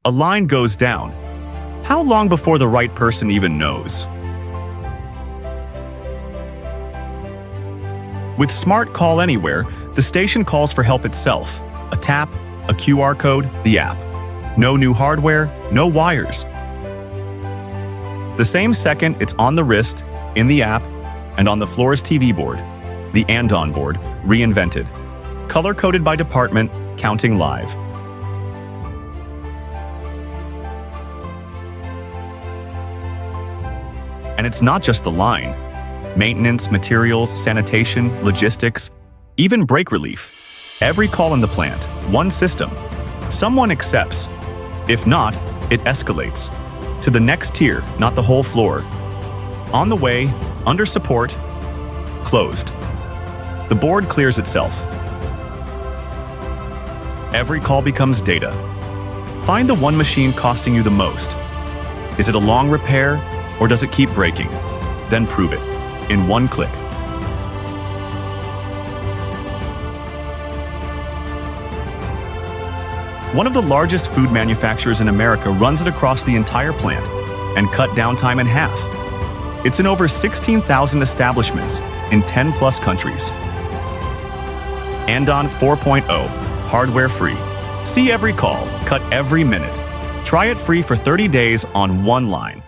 A line goes down. How long before the right person even knows? With Smart Call Anywhere, the station calls for help itself. A tap, a QR code, the app. No new hardware, no wires. The same second it's on the wrist, in the app, and on the floor's TV board. The ANDON board, reinvented. Color-coded by department, counting live. And it's not just the line. Maintenance, materials, sanitation, logistics, even brake relief. Every call in the plant, one system. Someone accepts. If not, it escalates. To the next tier, not the whole floor. On the way, under support, closed. The board clears itself. Every call becomes data. Find the one machine costing you the most. Is it a long repair, or does it keep breaking? Then prove it, in one click. One of the largest food manufacturers in America runs it across the entire plant and cut downtime in half. It's in over 16,000 establishments in 10+ countries. ANDON 4.0, hardware free. See every call, cut every minute. Try it free for 30 days on one line.